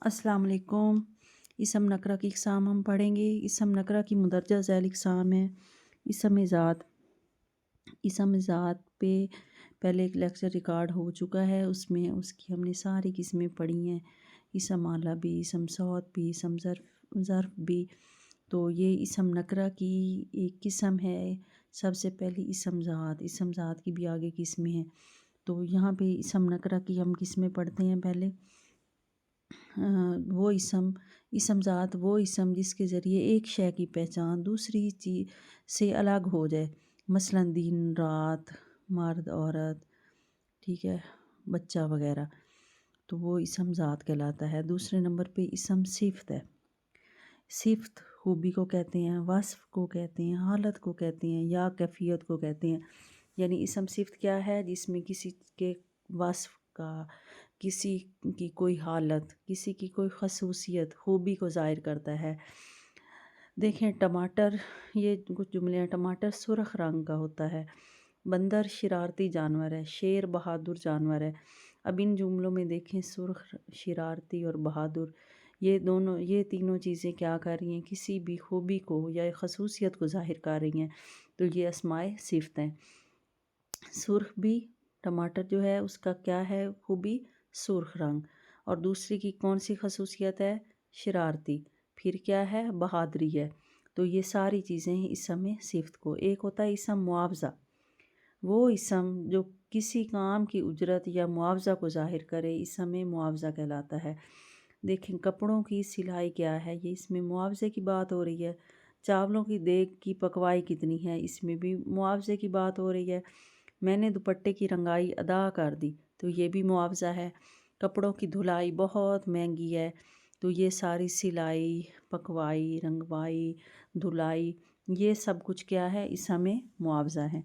अस्सलाम वालेकुम। इसम नकरा की इक़साम हम पढ़ेंगे। इसम नकरा की मुंदरजा ज़ैल इक़साम है इसम ज़ात। इसम ज़ात पे पहले एक लेक्चर रिकॉर्ड हो चुका है, उसमें उसकी हमने सारी किस्में पढ़ी हैं। इसम आला भी, इसम सौत भी, इसम ज़र्फ़ भी। तो ये इसम नकरा की एक किस्म है। सबसे पहली इसम ज़ात की भी आगे किस्में हैं। तो यहाँ पे इसम नकरा की हम किस्में पढ़ते हैं पहले। वो इसम ज़ात वो इसम जिसके ज़रिए एक शय की पहचान दूसरी चीज़ से अलग हो जाए। मसलन दिन रात, मर्द औरत, ठीक है, बच्चा वगैरह। तो वो इसम ज़ात कहलाता है। दूसरे नंबर पे इसम सिफ़त है। सिफ़त खूबी को कहते हैं, वस्फ़ को कहते हैं, हालत को कहते हैं या कैफ़ियत को कहते हैं। यानी इसम सिफ़त क्या है? जिसमें किसी के वस्फ़ का, किसी की कोई हालत, किसी की कोई ख़ुसूसियत, खूबी को ज़ाहिर करता है। देखें टमाटर, ये कुछ जुमले हैं। टमाटर सुर्ख़ रंग का होता है। बंदर शरारती जानवर है। शेर बहादुर जानवर है। अब इन जुमलों में देखें सुर्ख़, शरारती और बहादुर, ये तीनों चीज़ें क्या कर रही हैं? किसी भी खूबी को या ख़ुसूसियत को ज़ाहिर कर रही हैं। तो ये अस्माए सिफ़त हैं। सुर्ख़ भी, टमाटर जो है उसका क्या है खूबी? सुर्ख़ रंग। और दूसरी की कौन सी ख़ुसूसियत है? शरारती। फिर क्या है? बहादुरी है। तो ये सारी चीज़ें हैं इसम सिफ़त को। एक होता है इसम मुआवज़ा, वो इसम जो किसी काम की उजरत या मुआवज़ा को ज़ाहिर करे, इसम मुआवज़ा कहलाता है। देखें कपड़ों की सिलाई क्या है? ये इसमें मुआवज़े की बात हो रही है। चावलों की देग की पकवाई कितनी है? इसमें भी मुआवज़े की बात हो रही है। मैंने दुपट्टे की रंगाई अदा कर दी, तो ये भी मुआवज़ा है। कपड़ों की धुलाई बहुत महंगी है, तो ये सारी सिलाई, पकवाई, रंगवाई, धुलाई, ये सब कुछ क्या है? इसम मुआवज़ा है।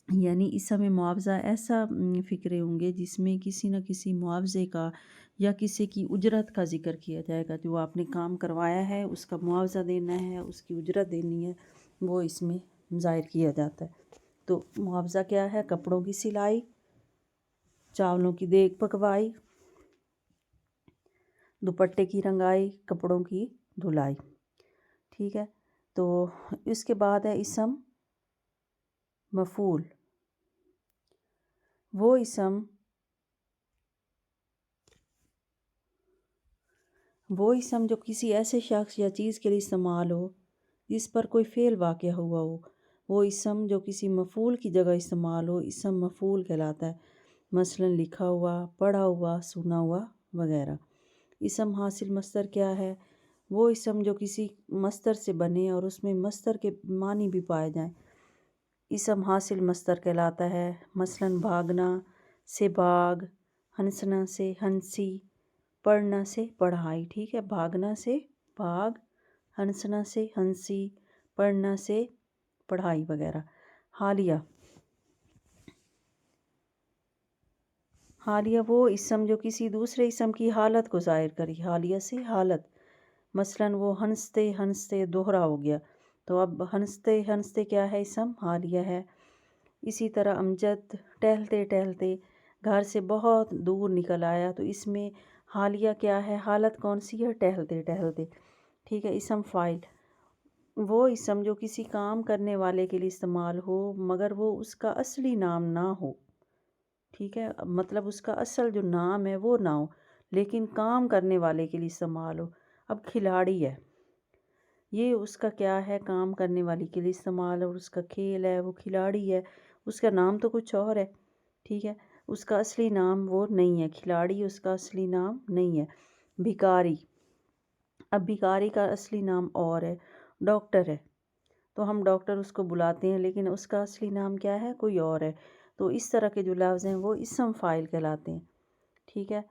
यानी इसम मुआवज़ा ऐसा फ़िक्रे होंगे जिसमें किसी न किसी मुआवज़े का या किसी की उजरत का ज़िक्र किया जाएगा। जो आपने काम करवाया है उसका मुआवज़ा देना है, उसकी उजरत देनी है, वो इसमें ज़ाहिर किया जाता है। तो मुआवज़ा क्या है? कपड़ों की सिलाई, चावलों की देग पकवाई, दुपट्टे की रंगाई, कपड़ों की धुलाई। ठीक है। तो इसके बाद है इसम मफ़ूल। वो इसम जो किसी ऐसे शख्स या चीज़ के लिए इस्तेमाल हो जिस पर कोई फ़ेल वाक़या हुआ हो। वो इसम जो किसी मफ़ूल की जगह इस्तेमाल हो, इसम मफ़ूल कहलाता है। मसलन लिखा हुआ, पढ़ा हुआ, सुना हुआ वगैरह। इसम हासिल मस्दर क्या है? वो इसम जो किसी मस्दर से बने और उसमें मस्दर के मानी भी पाए जाएं, इसम हासिल मस्दर कहलाता है। मसलन भागना से बाग, हंसना से हंसी, पढ़ना से पढ़ाई। ठीक है, भागना से भाग, हंसना से हंसी, पढ़ना से पढ़ाई वगैरह। हालिया, हालिया वो इसम जो किसी दूसरे इसम की हालत को ज़ाहिर करे। हालिया से हालत। मसलन वो हंसते हंसते दोहरा हो गया, तो अब हंसते हंसते क्या है? इसम हालिया है। इसी तरह अमजद टहलते टहलते घर से बहुत दूर निकल आया, तो इसमें हालिया क्या है? हालत कौन सी है? टहलते टहलते। ठीक है। इसम फ़ाइल वो इसम जो किसी काम करने वाले के लिए इस्तेमाल हो मगर वो उसका असली नाम ना हो। ठीक है, मतलब उसका असल जो नाम है वो ना हो, लेकिन काम करने वाले के लिए इस्तेमाल हो। अब खिलाड़ी है, ये उसका क्या है? काम करने वाली के लिए इस्तेमाल और उसका खेल है, वो खिलाड़ी है। उसका नाम तो कुछ और है। ठीक है, उसका असली नाम वो नहीं है। खिलाड़ी उसका असली नाम नहीं है। भिखारी, अब भिखारी का असली नाम और है। डॉक्टर है, तो हम डॉक्टर उसको बुलाते हैं, लेकिन उसका असली नाम क्या है? कोई और है। तो इस तरह के जो लफ्ज़ हैं वो इसम फ़ाइल कहलाते हैं। ठीक है।